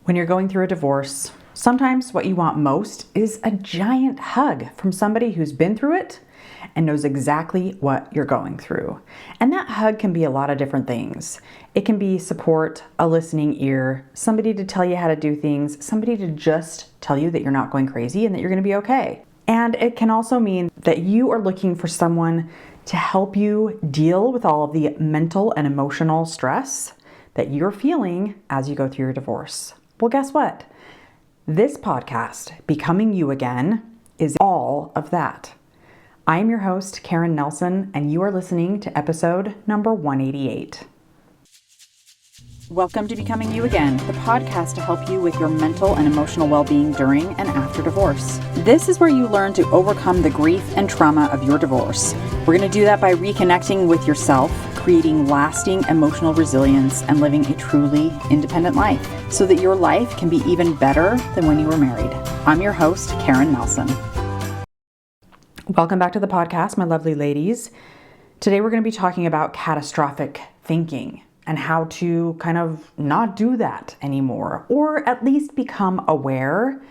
When you're going through a divorce, sometimes what you want most is a giant hug from somebody who's been through it and knows exactly what you're going through. And that hug can be a lot of different things. It can be support, a listening ear, somebody to tell you how to do things, somebody to just tell you that you're not going crazy and that you're going to be okay. And it can also mean that you are looking for someone to help you deal with all of the mental and emotional stress that you're feeling as you go through your divorce. Well, guess what? This podcast, Becoming You Again, is all of that. I am your host, Karen Nelson, and you are listening to episode number 188. Welcome to Becoming You Again, the podcast to help you with your mental and emotional well-being during and after divorce. This is where you learn to overcome the grief and trauma of your divorce. We're going to do that by reconnecting with yourself, creating lasting emotional resilience, and living a truly independent life so that your life can be even better than when you were married. I'm your host, Karen Nelson. Welcome back to the podcast, my lovely ladies. Today we're going to be talking about catastrophic thinking and how to kind of not do that anymore, or at least become aware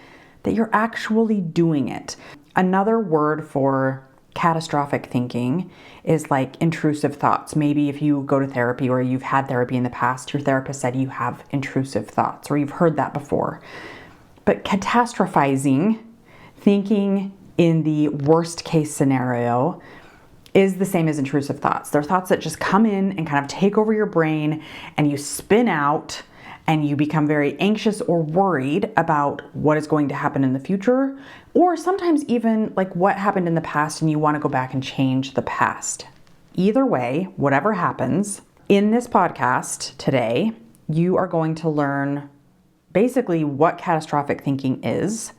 that you're actually doing it. Another word for catastrophic thinking is like intrusive thoughts. Maybe if you go to therapy or you've had therapy in the past, your therapist said you have intrusive thoughts, or you've heard that before. But catastrophizing, thinking in the worst case scenario, is the same as intrusive thoughts. They're thoughts that just come in and kind of take over your brain, and you spin out and you become very anxious or worried about what is going to happen in the future, or sometimes even like what happened in the past and you want to go back and change the past. Either way, whatever happens, in this podcast today, you are going to learn basically what catastrophic thinking is,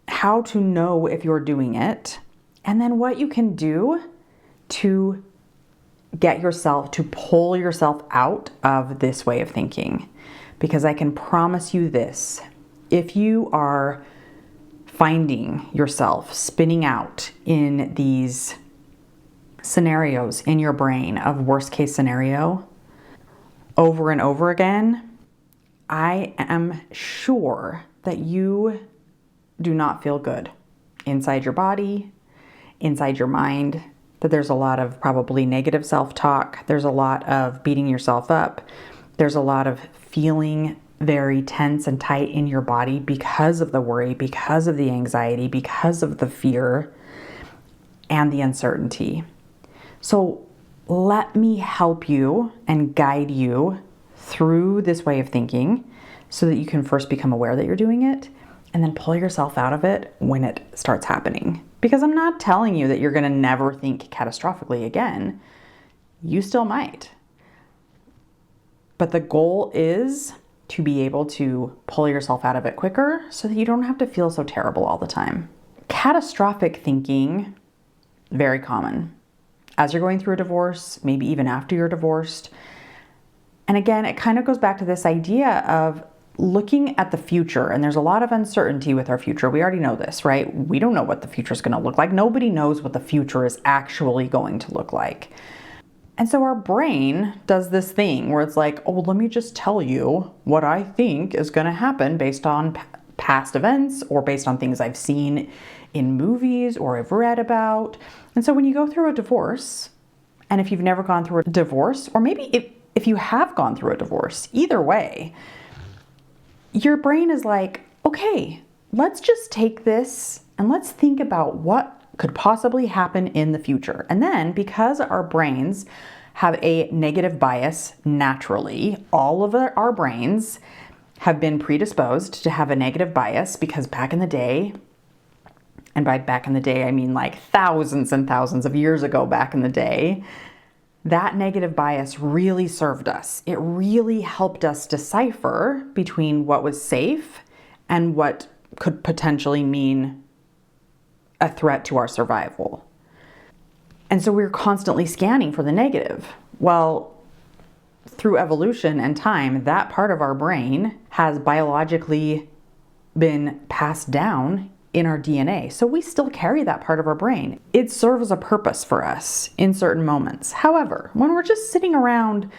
how to know if you're doing it, and then what you can do to get yourself to pull yourself out of this way of thinking. Because I can promise you this, if you are finding yourself spinning out in these scenarios in your brain of worst case scenario over and over again, I am sure that you do not feel good inside your body, inside your mind, that there's a lot of probably negative self-talk. There's a lot of beating yourself up. There's a lot of feeling very tense and tight in your body because of the worry, because of the anxiety, because of the fear and the uncertainty. So let me help you and guide you through this way of thinking so that you can first become aware that you're doing it and then pull yourself out of it when it starts happening. Because I'm not telling you that you're going to never think catastrophically again. You still might. But the goal is to be able to pull yourself out of it quicker so that you don't have to feel so terrible all the time. Catastrophic thinking, very common. As you're going through a divorce, maybe even after you're divorced. And again, it kind of goes back to this idea of looking at the future, and there's a lot of uncertainty with our future. We already know this, right? We don't know what the future is going to look like. Nobody knows what the future is actually going to look like. And so our brain does this thing where it's like, oh, let me just tell you what I think is going to happen based on past events or based on things I've seen in movies or I've read about. And so when you go through a divorce, and if you've never gone through a divorce, or maybe if you have gone through a divorce, either way, your brain is like, okay, let's just take this and let's think about what could possibly happen in the future. And then because our brains have a negative bias naturally, all of our brains have been predisposed to have a negative bias because back in the day, and by back in the day, I mean like thousands and thousands of years ago back in the day, that negative bias really served us. It really helped us decipher between what was safe and what could potentially mean a threat to our survival. And so we were constantly scanning for the negative. Well, through evolution and time, that part of our brain has biologically been passed down in our DNA. So we still carry that part of our brain. It serves a purpose for us in certain moments. However, when we're just sitting around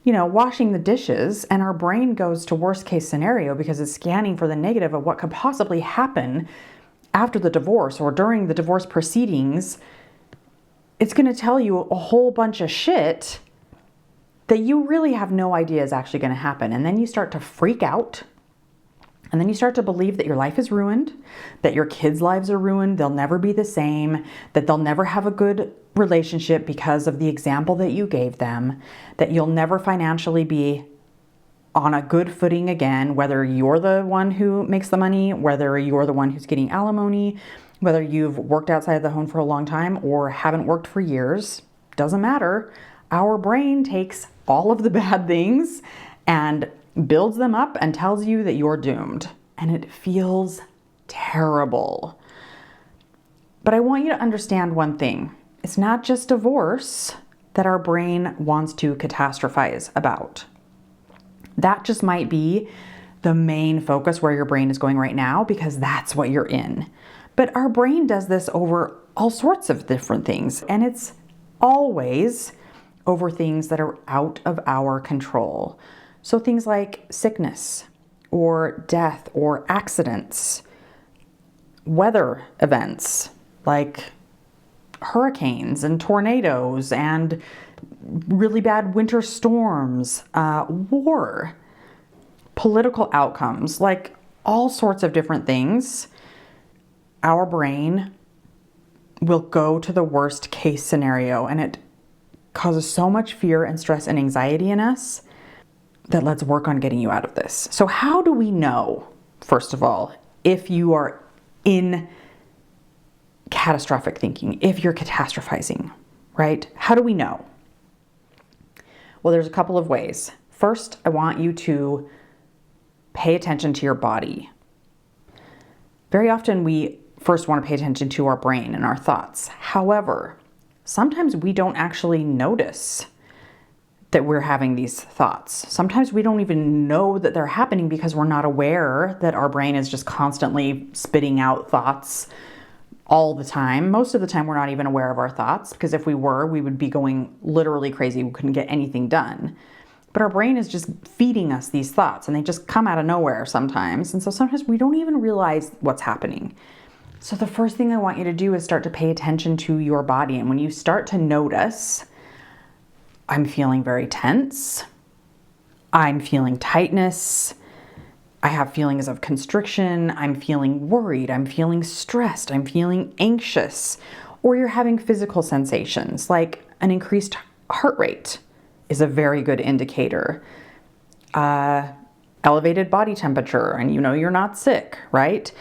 washing the dishes, and our brain goes to worst case scenario because it's scanning for the negative of what could possibly happen after the divorce or during the divorce proceedings. It's going to tell you a whole bunch of shit that you really have no idea is actually going to happen. And then you start to freak out. And then you start to believe that your life is ruined, that your kids' lives are ruined, they'll never be the same, that they'll never have a good relationship because of the example that you gave them, that you'll never financially be on a good footing again, whether you're the one who makes the money, whether you're the one who's getting alimony, whether you've worked outside of the home for a long time or haven't worked for years, doesn't matter. Our brain takes all of the bad things and builds them up and tells you that you're doomed. And it feels terrible. But I want you to understand one thing. It's not just divorce that our brain wants to catastrophize about. That just might be the main focus where your brain is going right now because that's what you're in. But our brain does this over all sorts of different things. And it's always over things that are out of our control. So things like sickness or death or accidents, weather events like hurricanes and tornadoes and really bad winter storms, war, political outcomes, like all sorts of different things. Our brain will go to the worst case scenario, and it causes so much fear and stress and anxiety in us that let's work on getting you out of this. So how do we know, first of all, if you are in catastrophic thinking, if you're catastrophizing, right? How do we know? Well, there's a couple of ways. First, I want you to pay attention to your body. Very often we first want to pay attention to our brain and our thoughts. However, sometimes we don't actually notice that we're having these thoughts. Sometimes we don't even know that they're happening because we're not aware that our brain is just constantly spitting out thoughts all the time. Most of the time, we're not even aware of our thoughts because if we were, we would be going literally crazy. We couldn't get anything done. But our brain is just feeding us these thoughts and they just come out of nowhere sometimes. And so sometimes we don't even realize what's happening. So the first thing I want you to do is start to pay attention to your body. And when you start to notice, I'm feeling very tense, I'm feeling tightness, I have feelings of constriction, I'm feeling worried, I'm feeling stressed, I'm feeling anxious, or you're having physical sensations like an increased heart rate is a very good indicator. Elevated body temperature, and you're not sick, right?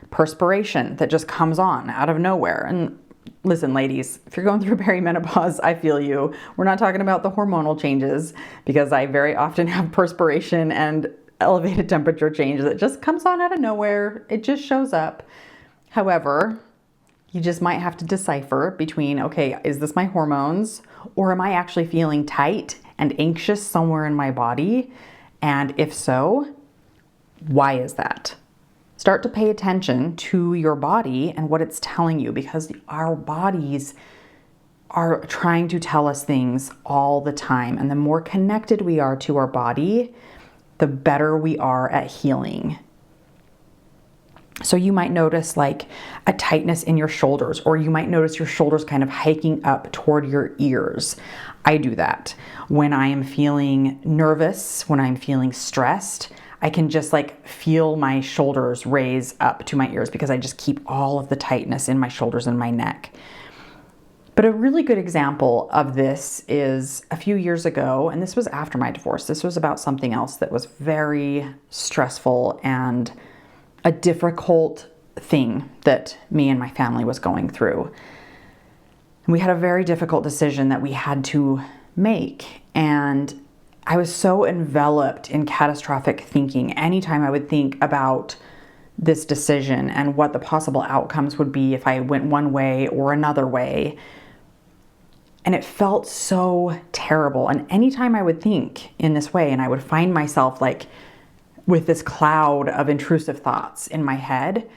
Perspiration that just comes on out of nowhere. And listen, ladies, if you're going through perimenopause, I feel you. We're not talking about the hormonal changes because I very often have perspiration and elevated temperature change that just comes on out of nowhere. It just shows up. However, you just might have to decipher between, okay, is this my hormones or am I actually feeling tight and anxious somewhere in my body? And if so, why is that? Start to pay attention to your body and what it's telling you because our bodies are trying to tell us things all the time. And the more connected we are to our body, the better we are at healing. So you might notice like a tightness in your shoulders, or you might notice your shoulders kind of hiking up toward your ears. I do that when I am feeling nervous, when I'm feeling stressed. I can just like feel my shoulders raise up to my ears because I just keep all of the tightness in my shoulders and my neck. But a really good example of this is a few years ago, and this was after my divorce. This was about something else that was very stressful and a difficult thing that me and my family was going through. And we had a very difficult decision that we had to make, and I was so enveloped in catastrophic thinking. Anytime I would think about this decision and what the possible outcomes would be if I went one way or another way. And it felt so terrible. And anytime I would think in this way and I would find myself like with this cloud of intrusive thoughts in my head,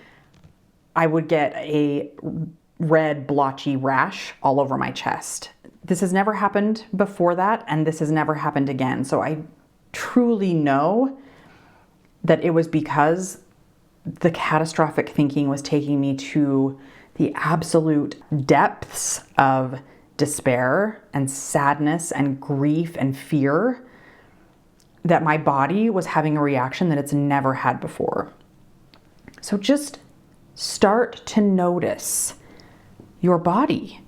I would get a red blotchy rash all over my chest. this has never happened before that, and this has never happened again. So I truly know that it was because the catastrophic thinking was taking me to the absolute depths of despair and sadness and grief and fear, that my body was having a reaction that it's never had before. So just start to notice your body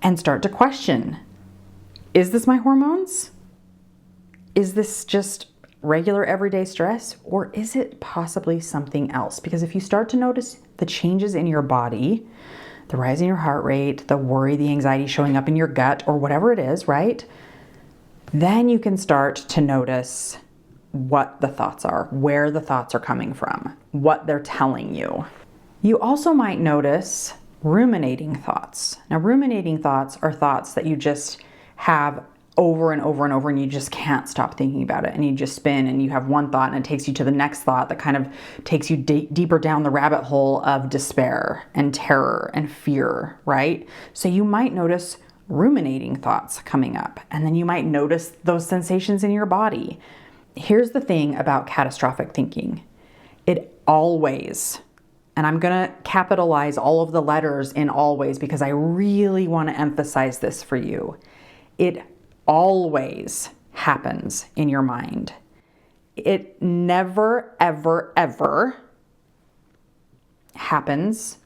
and start to question, is this my hormones? Is this just regular everyday stress, or is it possibly something else? Because if you start to notice the changes in your body, the rise in your heart rate, the worry, the anxiety showing up in your gut, or whatever it is, right? Then you can start to notice what the thoughts are, where the thoughts are coming from, what they're telling you. You also might notice ruminating thoughts. Now, ruminating thoughts are thoughts that you just have over and over and over, and you just can't stop thinking about it, and you just spin, and you have one thought and it takes you to the next thought that kind of takes you deeper down the rabbit hole of despair and terror and fear, right? So you might notice ruminating thoughts coming up, and then you might notice those sensations in your body. Here's the thing about catastrophic thinking. It always, and I'm going to capitalize all of the letters in always because I really want to emphasize this for you. It always happens in your mind. It never, ever, ever happens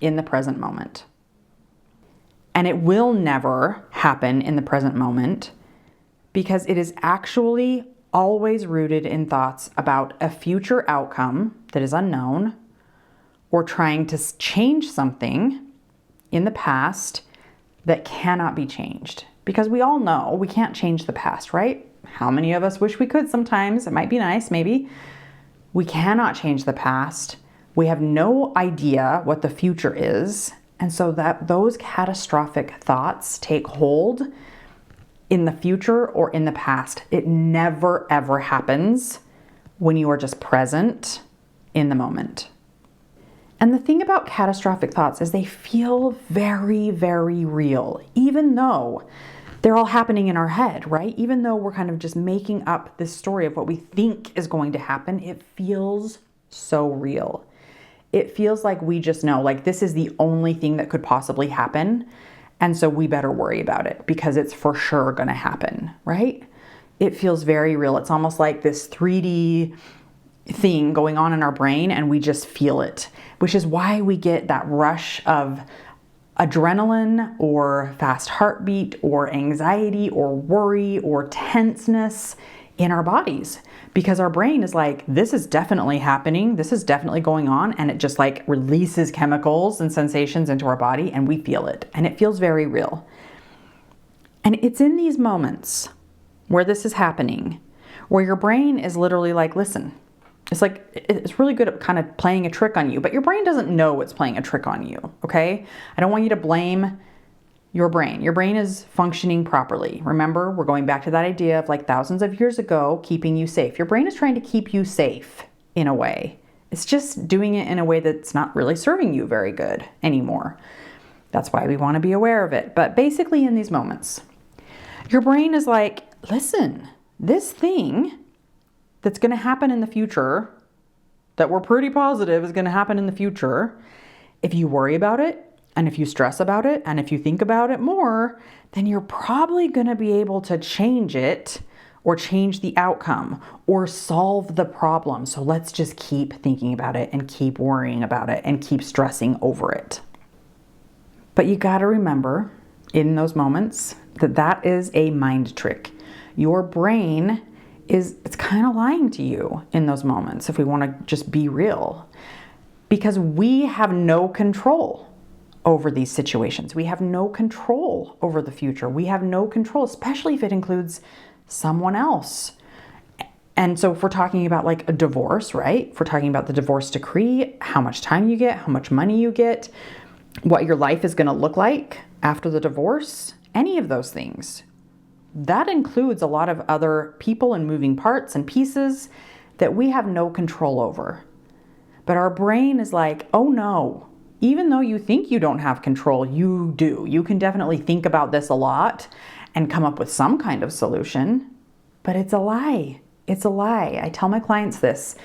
in the present moment. And it will never happen in the present moment because it is actually always rooted in thoughts about a future outcome that is unknown, or trying to change something in the past that cannot be changed. Because we all know we can't change the past, right? How many of us wish we could sometimes? It might be nice, maybe. We cannot change the past. We have no idea what the future is. And so that those catastrophic thoughts take hold in the future or in the past. It never, ever happens when you are just present in the moment. And the thing about catastrophic thoughts is they feel very, very real, even though they're all happening in our head, right? Even though we're kind of just making up this story of what we think is going to happen, it feels so real. It feels like we just know, like this is the only thing that could possibly happen. And so we better worry about it because it's for sure going to happen, right? It feels very real. It's almost like this 3D thing going on in our brain and we just feel it, which is why we get that rush of adrenaline or fast heartbeat or anxiety or worry or tenseness in our bodies, because our brain is like, this is definitely happening. This is definitely going on. And it just like releases chemicals and sensations into our body and we feel it, and it feels very real. And it's in these moments where this is happening, where your brain is literally like, listen, it's like, it's really good at kind of playing a trick on you, but your brain doesn't know it's playing a trick on you, okay? I don't want you to blame your brain. Your brain is functioning properly. Remember, we're going back to that idea of like thousands of years ago, keeping you safe. Your brain is trying to keep you safe in a way. It's just doing it in a way that's not really serving you very good anymore. That's why we want to be aware of it. But basically in these moments, your brain is like, listen, this thing that's going to happen in the future, that we're pretty positive is going to happen in the future, if you worry about it, and if you stress about it, and if you think about it more, then you're probably going to be able to change it or change the outcome or solve the problem. So let's just keep thinking about it and keep worrying about it and keep stressing over it. But you got to remember in those moments that that is a mind trick. Your brain it's kind of lying to you in those moments, if we want to just be real, because we have no control over these situations. We have no control over the future. We have no control, especially if it includes someone else. And so if we're talking about like a divorce, right? If we're talking about the divorce decree, how much time you get, how much money you get, what your life is going to look like after the divorce, any of those things. That includes a lot of other people and moving parts and pieces that we have no control over. But our brain is like, oh no, even though you think you don't have control, you do. You can definitely think about this a lot and come up with some kind of solution, but it's a lie. It's a lie. I tell my clients this.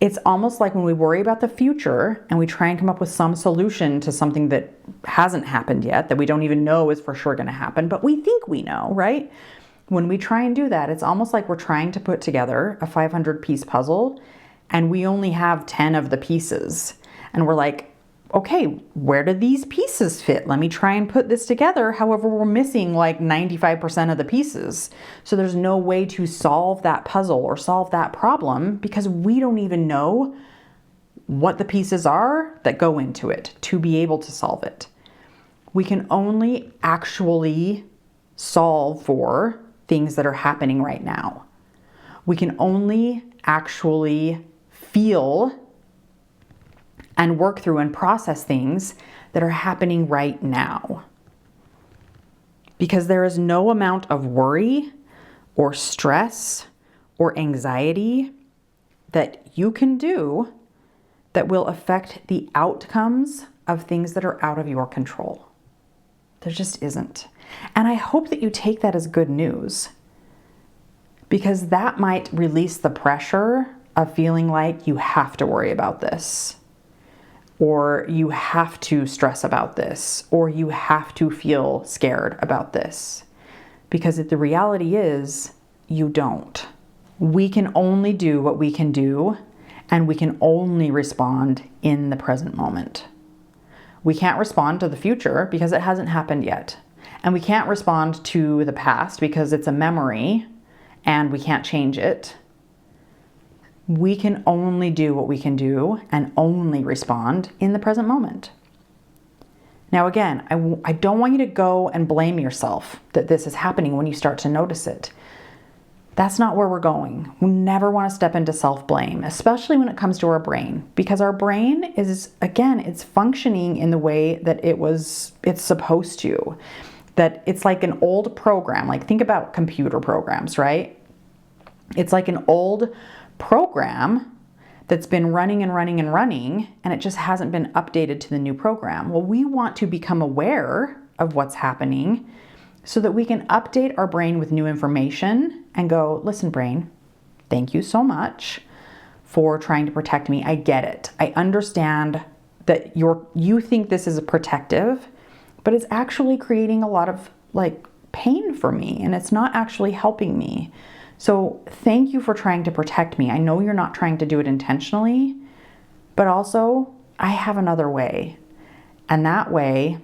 It's almost like when we worry about the future and we try and come up with some solution to something that hasn't happened yet, that we don't even know is for sure going to happen, but we think we know, right? When we try and do that, it's almost like we're trying to put together a 500-piece puzzle and we only have 10 of the pieces. And we're like, okay, where do these pieces fit? Let me try and put this together. However, we're missing like 95% of the pieces. So there's no way to solve that puzzle or solve that problem because we don't even know what the pieces are that go into it to be able to solve it. We can only actually solve for things that are happening right now. We can only actually feel and work through and process things that are happening right now. Because there is no amount of worry or stress or anxiety that you can do that will affect the outcomes of things that are out of your control. There just isn't. And I hope that you take that as good news, because that might release the pressure of feeling like you have to worry about this, or you have to stress about this, or you have to feel scared about this. Because the reality is, you don't. We can only do what we can do, and we can only respond in the present moment. We can't respond to the future because it hasn't happened yet. And we can't respond to the past because it's a memory and we can't change it. We can only do what we can do and only respond in the present moment. Now, again, I don't want you to go and blame yourself that this is happening when you start to notice it. That's not where we're going. We never want to step into self-blame, especially when it comes to our brain, because our brain is, again, it's functioning in the way that it's supposed to. That it's like an old program. Like, think about computer programs, right? It's like an old program that's been running and running and running, and it just hasn't been updated to the new program. Well, we want to become aware of what's happening so that we can update our brain with new information and go, listen, brain, thank you so much for trying to protect me. I get it. I understand that you think this is protective, but it's actually creating a lot of pain for me, and it's not actually helping me. So thank you for trying to protect me. I know you're not trying to do it intentionally, but also I have another way. And that way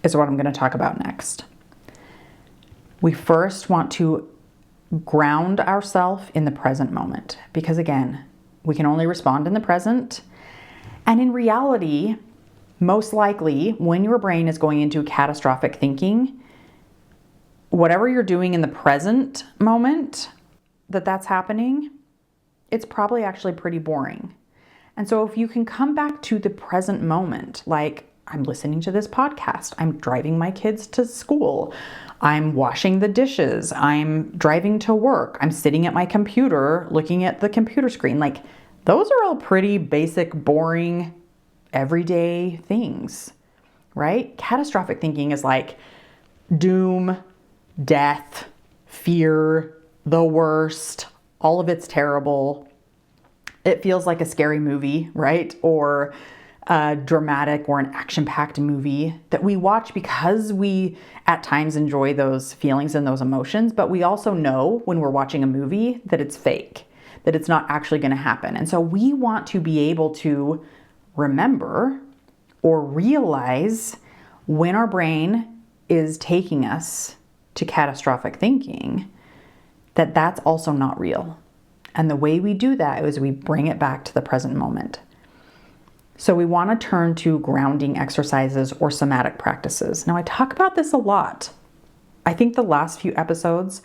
is what I'm going to talk about next. We first want to ground ourselves in the present moment, because again, we can only respond in the present. And in reality, most likely when your brain is going into catastrophic thinking, whatever you're doing in the present moment that's happening, it's probably actually pretty boring. And so if you can come back to the present moment, like I'm listening to this podcast, I'm driving my kids to school, I'm washing the dishes, I'm driving to work, I'm sitting at my computer looking at the computer screen, like those are all pretty basic, boring, everyday things, right? Catastrophic thinking is like doom, death, fear, the worst, all of it's terrible. It feels like a scary movie, right? Or a dramatic or an action-packed movie that we watch because we at times enjoy those feelings and those emotions, but we also know when we're watching a movie that it's fake, that it's not actually going to happen. And so we want to be able to remember or realize when our brain is taking us to catastrophic thinking, that's also not real. And the way we do that is we bring it back to the present moment. So we want to turn to grounding exercises or somatic practices. Now, I talk about this a lot. I think the last few episodes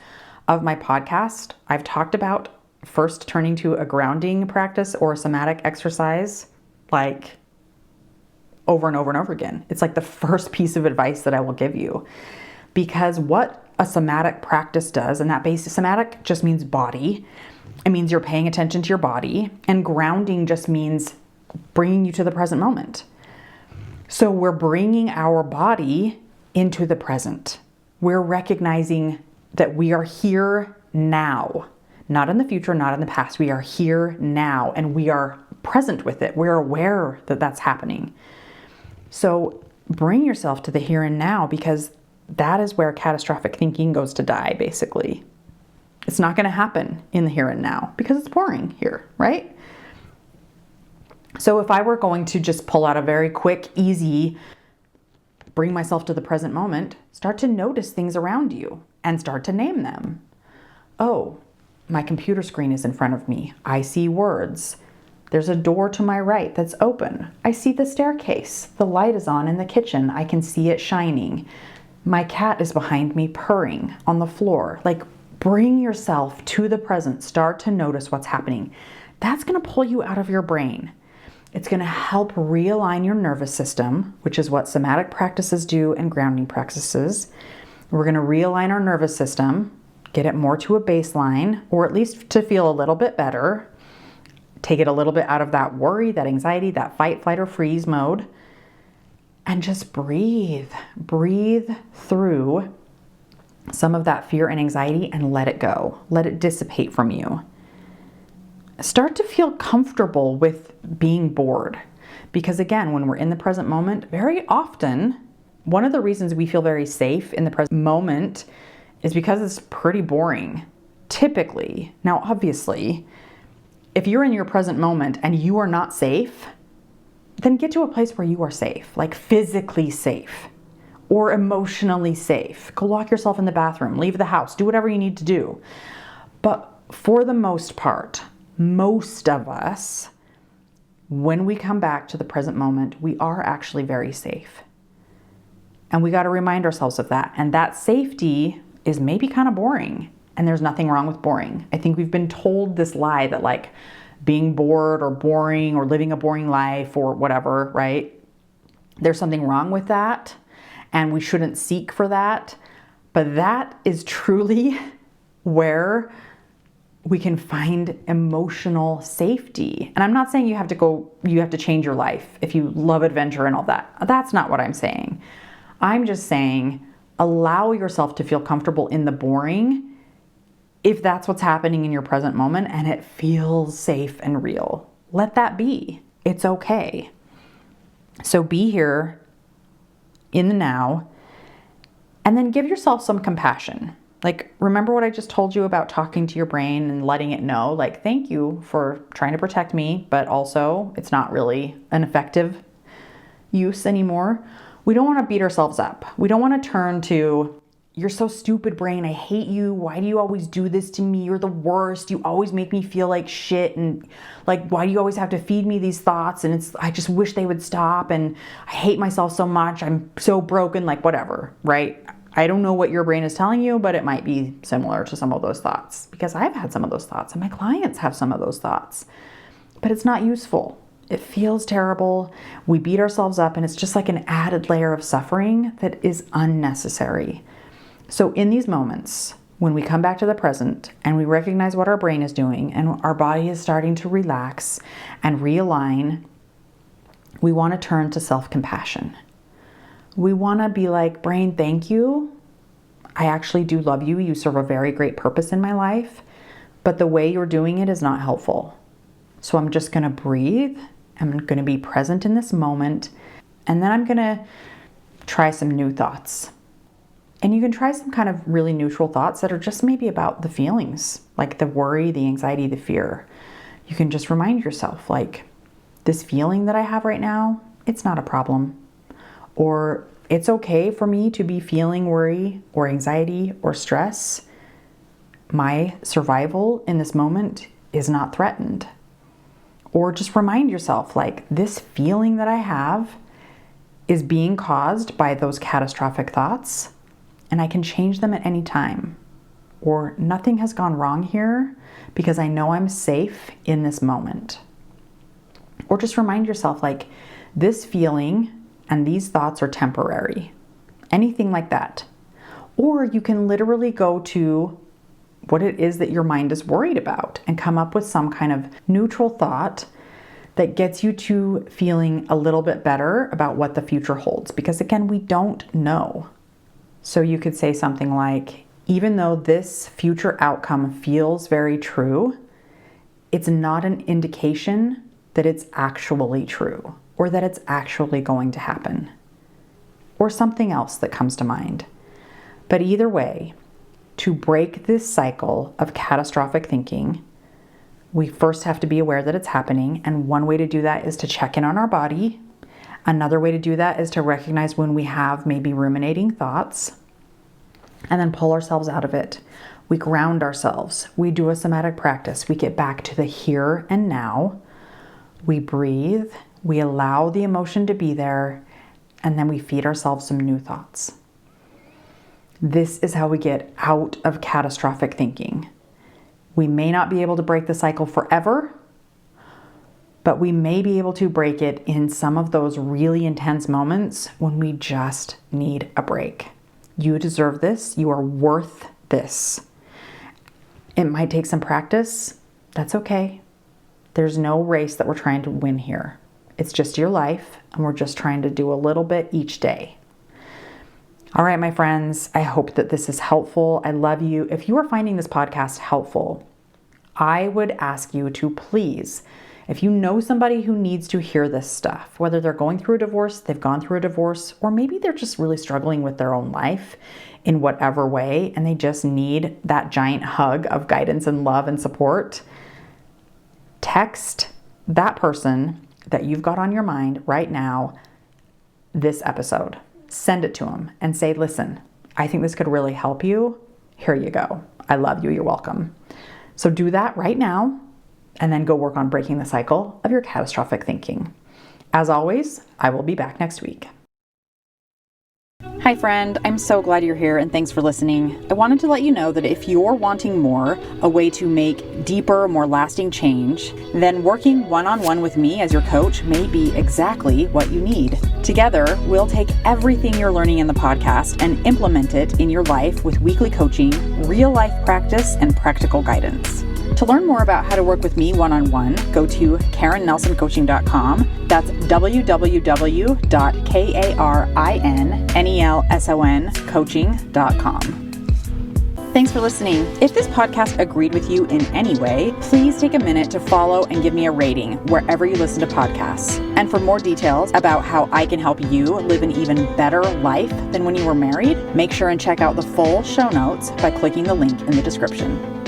of my podcast, I've talked about first turning to a grounding practice or a somatic exercise, like over and over and over again. It's like the first piece of advice that I will give you. Because what a somatic practice does, and that basic somatic just means body. It means you're paying attention to your body, and grounding just means bringing you to the present moment. So we're bringing our body into the present. We're recognizing that we are here now, not in the future, not in the past. We are here now, and we are present with it. We're aware that that's happening. So bring yourself to the here and now, because that is where catastrophic thinking goes to die, basically. It's not going to happen in the here and now because it's boring here, right? So if I were going to just pull out a very quick, easy, bring myself to the present moment, start to notice things around you and start to name them. Oh, my computer screen is in front of me. I see words. There's a door to my right that's open. I see the staircase. The light is on in the kitchen. I can see it shining. My cat is behind me purring on the floor. Like, bring yourself to the present. Start to notice what's happening. That's going to pull you out of your brain. It's going to help realign your nervous system, which is what somatic practices do and grounding practices. We're going to realign our nervous system, get it more to a baseline, or at least to feel a little bit better. Take it a little bit out of that worry, that anxiety, that fight, flight, or freeze mode. And just breathe. Breathe through some of that fear and anxiety and let it go. Let it dissipate from you. Start to feel comfortable with being bored. Because again, when we're in the present moment, very often, one of the reasons we feel very safe in the present moment is because it's pretty boring, typically. Now, obviously, if you're in your present moment and you are not safe, then get to a place where you are safe, like physically safe or emotionally safe. Go lock yourself in the bathroom, leave the house, do whatever you need to do. But for the most part, most of us, when we come back to the present moment, we are actually very safe. And we got to remind ourselves of that. And that safety is maybe kind of boring. And there's nothing wrong with boring. I think we've been told this lie that like being bored or boring or living a boring life or whatever, right? There's something wrong with that. And we shouldn't seek for that. But that is truly where we can find emotional safety. And I'm not saying you have to change your life if you love adventure and all that. That's not what I'm saying. I'm just saying allow yourself to feel comfortable in the boring if that's what's happening in your present moment and it feels safe and real. Let that be. It's okay. So be here in the now and then give yourself some compassion. Like, remember what I just told you about talking to your brain and letting it know, like, thank you for trying to protect me, but also it's not really an effective use anymore. We don't want to beat ourselves up. We don't want to turn to, you're so stupid, brain. I hate you. Why do you always do this to me? You're the worst. You always make me feel like shit. And like, why do you always have to feed me these thoughts? And I just wish they would stop. And I hate myself so much. I'm so broken, like whatever, right? I don't know what your brain is telling you, but it might be similar to some of those thoughts because I've had some of those thoughts and my clients have some of those thoughts, but it's not useful. It feels terrible. We beat ourselves up and it's just like an added layer of suffering that is unnecessary. So in these moments, when we come back to the present and we recognize what our brain is doing and our body is starting to relax and realign, we want to turn to self-compassion. We want to be like, brain, thank you. I actually do love you. You serve a very great purpose in my life, but the way you're doing it is not helpful. So I'm just going to breathe. I'm going to be present in this moment. And then I'm going to try some new thoughts. And you can try some kind of really neutral thoughts that are just maybe about the feelings, like the worry, the anxiety, the fear. You can just remind yourself, like, this feeling that I have right now, it's not a problem. Or it's okay for me to be feeling worry or anxiety or stress. My survival in this moment is not threatened. Or just remind yourself, like, this feeling that I have is being caused by those catastrophic thoughts, and I can change them at any time. Or nothing has gone wrong here because I know I'm safe in this moment. Or just remind yourself, like, this feeling and these thoughts are temporary. Anything like that. Or you can literally go to what it is that your mind is worried about and come up with some kind of neutral thought that gets you to feeling a little bit better about what the future holds. Because again, we don't know. So you could say something like, even though this future outcome feels very true, it's not an indication that it's actually true or that it's actually going to happen, or something else that comes to mind. But either way, to break this cycle of catastrophic thinking, we first have to be aware that it's happening. And one way to do that is to check in on our body. Another way to do that is to recognize when we have maybe ruminating thoughts and then pull ourselves out of it. We ground ourselves. We do a somatic practice. We get back to the here and now. We breathe. We allow the emotion to be there. And then we feed ourselves some new thoughts. This is how we get out of catastrophic thinking. We may not be able to break the cycle forever, but we may be able to break it in some of those really intense moments when we just need a break. You deserve this. You are worth this. It might take some practice. That's okay. There's no race that we're trying to win here. It's just your life, and we're just trying to do a little bit each day. All right, my friends, I hope that this is helpful. I love you. If you are finding this podcast helpful, I would ask you to please, if you know somebody who needs to hear this stuff, whether they're going through a divorce, they've gone through a divorce, or maybe they're just really struggling with their own life in whatever way, and they just need that giant hug of guidance and love and support, text that person that you've got on your mind right now this episode. Send it to them and say, listen, I think this could really help you. Here you go. I love you. You're welcome. So do that right now and then go work on breaking the cycle of your catastrophic thinking. As always, I will be back next week. Hi friend, I'm so glad you're here and thanks for listening. I wanted to let you know that if you're wanting more, a way to make deeper, more lasting change, then working one-on-one with me as your coach may be exactly what you need. Together, we'll take everything you're learning in the podcast and implement it in your life with weekly coaching, real-life practice, and practical guidance. To learn more about how to work with me one-on-one, go to KarenNelsonCoaching.com. That's www.KarenNelsonCoaching.com. Thanks for listening. If this podcast agreed with you in any way, please take a minute to follow and give me a rating wherever you listen to podcasts. And for more details about how I can help you live an even better life than when you were married, make sure and check out the full show notes by clicking the link in the description.